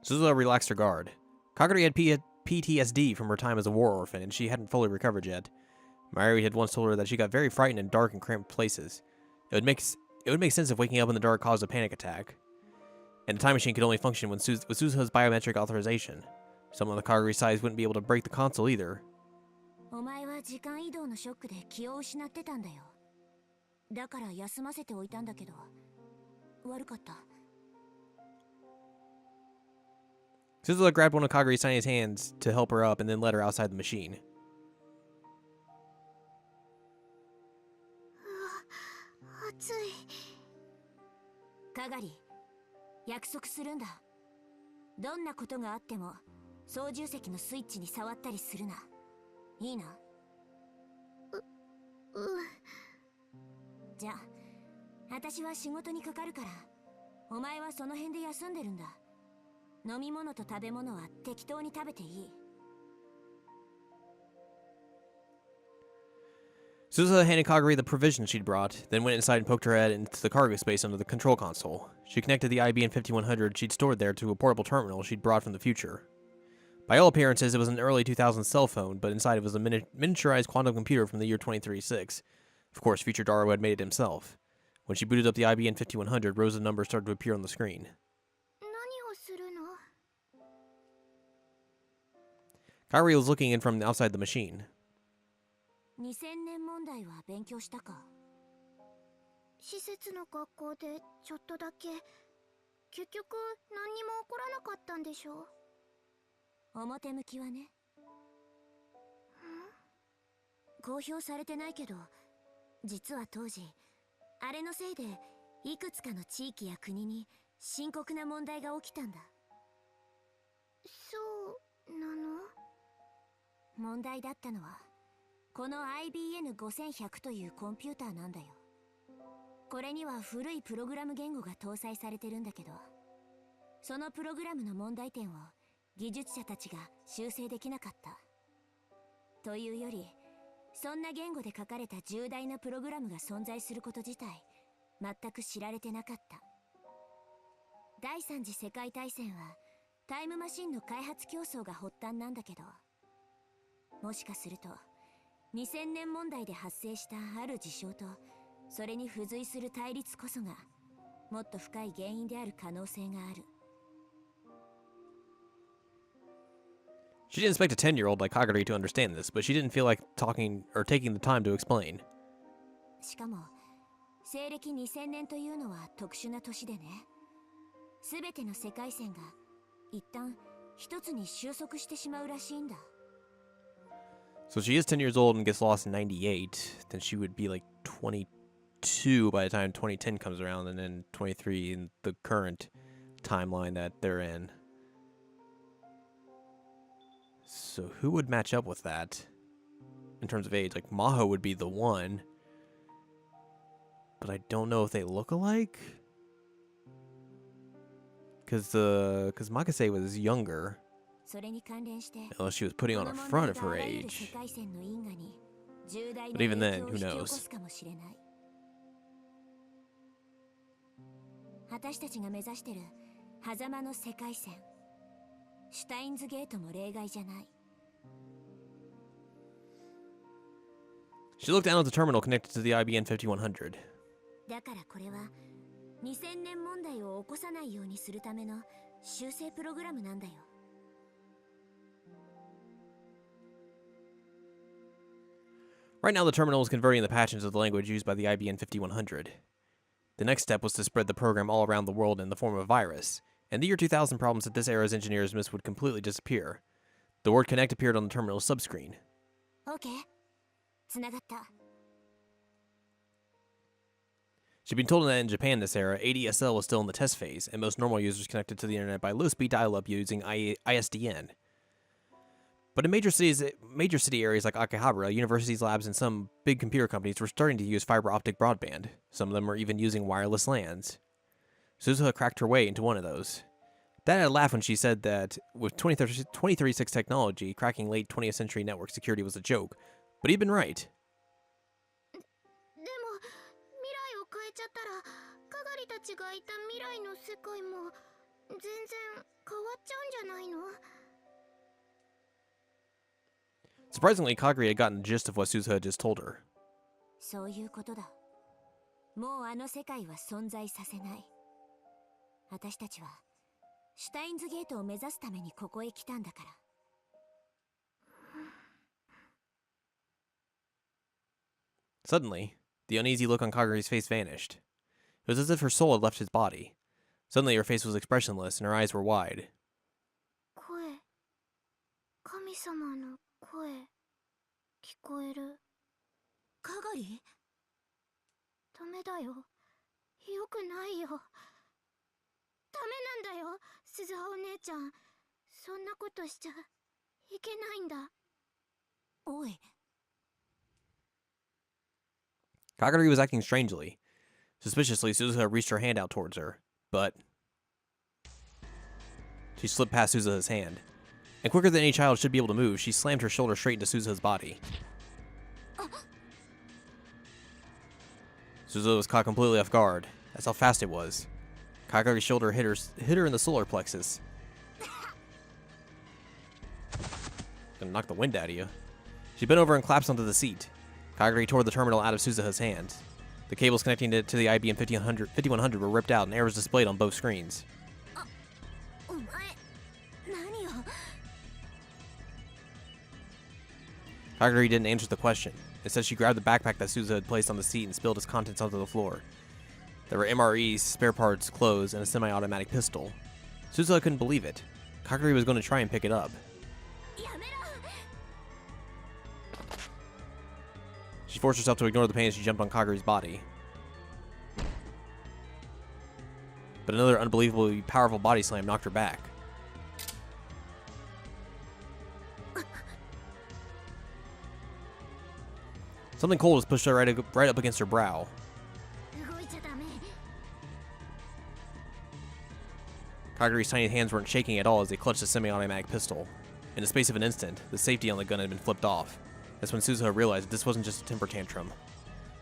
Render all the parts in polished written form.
Suzuha relaxed her guard. Kagari had PTSD from her time as a war orphan, and she hadn't fully recovered yet. Mayuri had once told her that she got very frightened in dark and cramped places. It would make sense if waking up in the dark caused a panic attack. And the time machine could only function with Suzuha's biometric authorization. Someone on the Kagari side wouldn't be able to break the console either. Suzuha grabbed one of Kagari's tiny hands to help her up and then led her outside the machine. Kagari, 約束するんだ。どんなことがあっても操縦席のスイッチに触ったりするな。いいな？じゃあ、私は仕事にかかるから、お前はその辺で休んでるんだ。飲み物と食べ物は適当に食べていい。Suzuha handed Kagari the provisions she'd brought, then went inside and poked her head into the cargo space under the control console. She connected the IBM 5100 she'd stored there to a portable terminal she'd brought from the future. By all appearances, it was an early 2000s cell phone, but inside it was a miniaturized quantum computer from the year 2036. Of course, future Daru had made it himself. When she booted up the IBM 5100, rows of numbers started to appear on the screen. Kagari was looking in from outside the machine. 2000年問題は勉強したか？施設の学校でちょっとだけ。結局何にも起こらなかったんでしょ？表向きはね。公表されてないけど、実は当時あれのせいでいくつかの地域や国に深刻な問題が起きたんだ。そうなの？問題だったのはこの IBN5100 というコンピューターなんだよ。これには古いプログラム言語が搭載されてるんだけど、そのプログラムの問題点を技術者たちが修正できなかった。というより、そんな言語で書かれた重大なプログラムが存在すること自体全く知られてなかった。第三次世界大戦はタイムマシンの開発競争が発端なんだけど、もしかすると2000年問題で発生したある事象とそれに付随する対立こそがもっと深い原因である可能性がある。She didn't expect a 10-year-old like Kagari to understand this, but she didn't feel like talking or taking the time to explain. しかも西暦2000年というのは特殊な年でね、すべての世界線が一旦一つに収束してしまうらしいんだ。So she is 10 years old and gets lost in 98. Then she would be like 22 by the time 2010 comes around, and then 23 in the current timeline that they're in. So who would match up with that in terms of age? Like Maho would be the one, but I don't know if they look alike. Because Makase was younger. Unless she was putting on a front of her age. But even then, who knows? 私たちが目指してる狭間の世界線、シュタインズゲートも例外じゃない。 She looked down at the terminal connected to the IBN 5100. だからこれは2000年問題を起こさないようにするための修正プログラムなんだよ。 Right now, the terminal was converting the patch into the language used by the IBN 5100. The next step was to spread the program all around the world in the form of a virus, and the year 2000 problems that this era's engineers missed would completely disappear. The word connect appeared on the terminal's subscreen. Okay. つながった。 She'd been told that in Japan this era, ADSL was still in the test phase, and most normal users connected to the internet by low-speed dial-up using ISDN. But in major city areas like Akihabara, universities, labs, and some big computer companies were starting to use fiber optic broadband. Some of them were even using wireless LANs. Suzuha cracked her way into one of those. Dad had a laugh when she said that with 2036 technology, cracking late 20th century network security was a joke, but he'd been right. でも未来を変えちゃったらカガリたちがいた未来の世界も全然変わっちゃうんじゃないの？ Surprisingly, Kagari had gotten the gist of what Suzuha had just told her. そういうことだ。もうあの世界は存在させない。私たちはシュタインズゲートを目指すためにここへ来たんだから。Suddenly, the uneasy look on Kagari's face vanished. It was as if her soul had left his body. Suddenly, her face was expressionless and her eyes were wide. 声、神様の声、聞こえる。かがり？ダメだよ。よくないよ。ダメなんだよ、鈴葉お姉ちゃん。そんなことしちゃいけないんだ。おい。Kagari was acting strangely. Suspiciously, Suzuha reached her hand out towards her, but she slipped past Suzuha's hand. And quicker than any child should be able to move, she slammed her shoulder straight into Suzuha's body. Suzuha was caught completely off guard. That's how fast it was. Kagari's shoulder hit her in the solar plexus. Gonna knock the wind out of you. She bent over and collapsed onto the seat. Kagari tore the terminal out of Suzuha's hand. The cables connecting it to the IBM 5100 were ripped out and errors displayed on both screens. Kagari didn't answer the question. Instead, she grabbed the backpack that Suzuha had placed on the seat and spilled its contents onto the floor. There were MREs, spare parts, clothes, and a semi-automatic pistol. Suzuha couldn't believe it. Kagari was going to try and pick it up. She forced herself to ignore the pain as she jumped on Kagari's body. But another unbelievably powerful body slam knocked her back. Something cold was pushed right up against her brow. Kagari's tiny hands weren't shaking at all as they clutched the semi-automatic pistol. In the space of an instant, the safety on the gun had been flipped off. That's when Suzuha realized that this wasn't just a temper tantrum.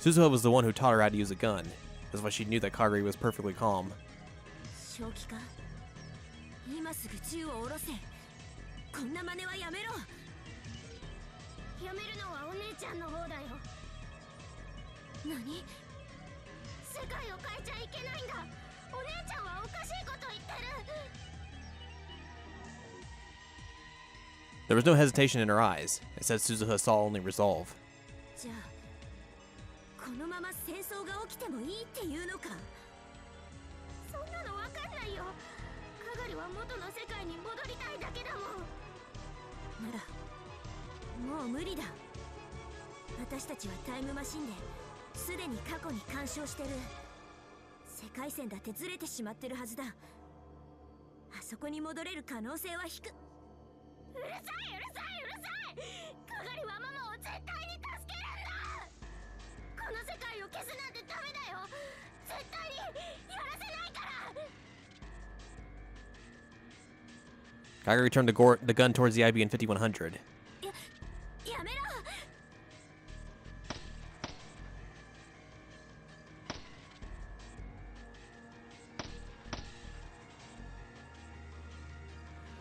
Suzuha was the one who taught her how to use a gun. That's why she knew that Kagari was perfectly calm. There was no hesitation in her eyes. Instead, Suzuha saw only resolve. Kagari turned the gun towards the IBM 5100.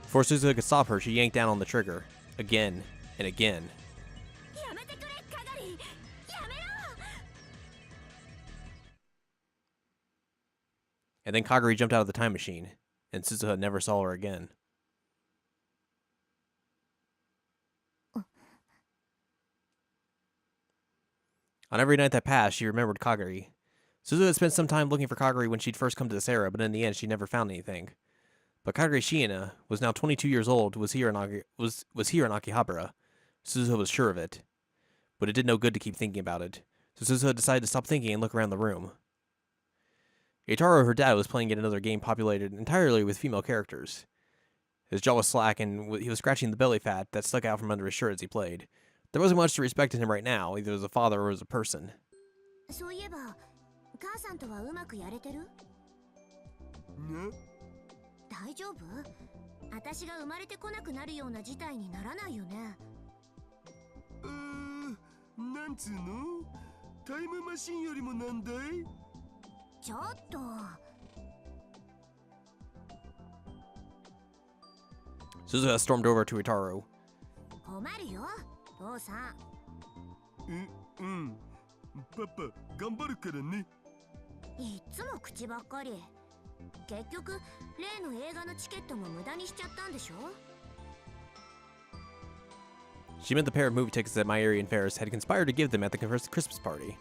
Before Suzuha could stop her, she yanked down on the trigger. Again and again. And then Kagari jumped out of the time machine, and Suzuha never saw her again. On every night that passed, she remembered Kagari. Suzuha had spent some time looking for Kagari when she'd first come to this era, but in the end, she never found anything. But Kagari Shiina was now 22 years old, was here in Akihabara. Suzuha was sure of it. But it did no good to keep thinking about it, so Suzuha decided to stop thinking and look around the room. Yotaro, her dad, was playing yet another game populated entirely with female characters. His jaw was slack, and he was scratching the belly fat that stuck out from under his shirt as he played. There wasn't much to respect in him right now, either as a father or as a person. Suzuha stormed over to Itaru. 困るよ父さん。パパ頑張るからね。いっつも口ばっかり。結局例の映画のチケットも無駄にしちゃったんでしょ。 She meant the pair of movie tickets that Mayuri and Ferris had conspired to give them at the first Christmas party.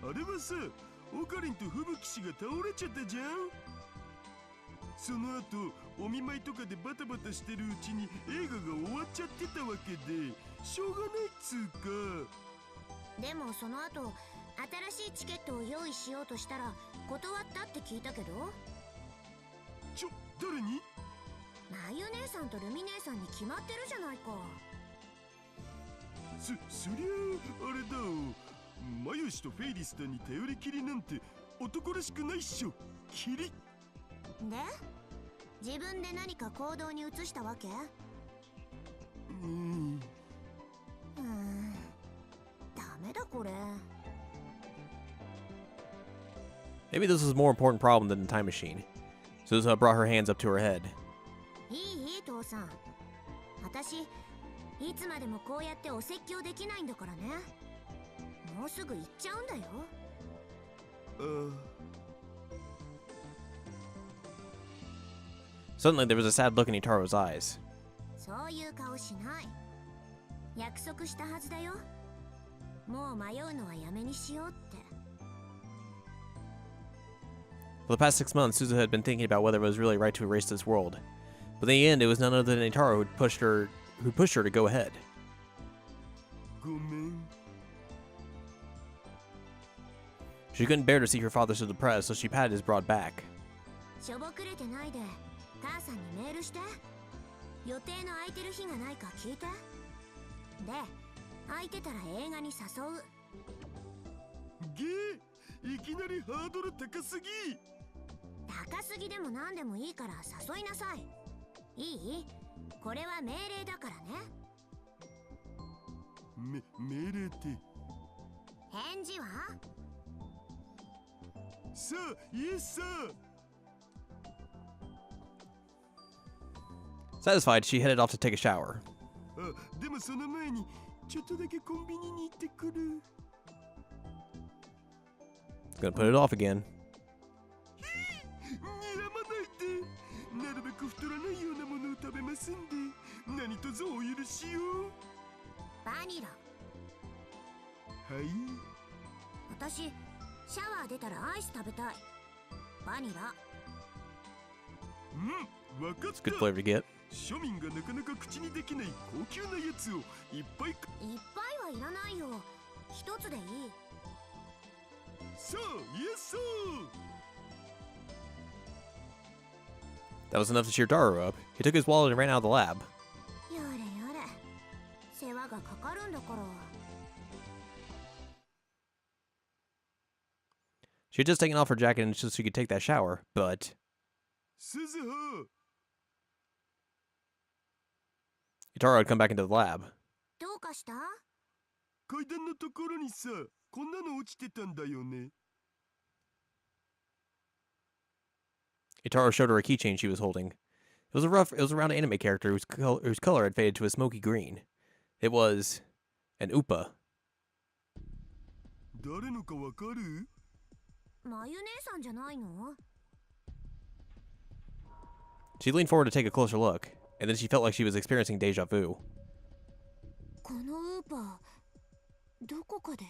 あれはさ、オカリンと吹雪氏が倒れちゃったじゃん。その後お見舞いとかでバタバタしてるうちに映画が終わっちゃってたわけで、しょうがないっつうか。でもその後新しいチケットを用意しようとしたら断ったって聞いたけど。誰に？まゆ姉さんとルミ姉さんに決まってるじゃないか。そりゃあれだ。マユシとフェイリスタに頼りきりなんて男らしくないっしょ。キリで自分で何か行動に移したわけ？ダメだこれ。 Maybe this was a more important problem than the time machine. Suzuha brought her hands up to her head. いい父さん。私いつまでもこうやってお説教できないんだからね。もうすぐ行っちゃうんだよ。Suddenly, there was a sad look in Itaro's eyes. そういう顔しない。約束したはずだよ。もう迷うのはやめにしようって。 For the past 6 months, Suzuha had been thinking about whether it was really right to erase this world. But in the end, it was none other than Itaru who pushed her to go ahead. ごめん。 She couldn't bear to see her father so depressed, so she patted his broad back. しょぼくれてないで母さんにメールして。予定の空いてる日がないか聞いて。で空いてたら映画に誘う。いきなりハードル高すぎ。高すぎでも何でもいいから誘いなさい。いい？これは命令だからね。命令って。返事は？さあ、イエスさ。 Satisfied, she headed off to take a shower. でもその前にちょっとだけコンビニに行ってくる。 Gonna put it off again. 睨まないで。なるべく太らないようなものを食べますんで、何卒お許しを。バニラ。はい。私シャワー出たらアイス食べたい。バニラ。わかっ It's a た。 good flavor to get. 庶民がなかなか口にできない高級なやつをいっぱい。いっぱいはいらないよ。一つでいい。さあ、イエス。 That was enough to cheer Daru up. He took his wallet and ran out of the lab. やれやれ。世話がかかるんだから。 She had just taken off her jacket so she could take that shower, but 鈴葉。 Itaru had come back into the lab. どうかした？階段のところにさ、こんなの落ちてたんだよね。 Itaru showed her a keychain she was holding. It was around an anime character whose color had faded to a smoky green. It was an Upa. 誰のかわかる？まゆ姉さんじゃないの？ She leaned forward to take a closer look, and then she felt like she was experiencing deja vu. このウーパーどこかで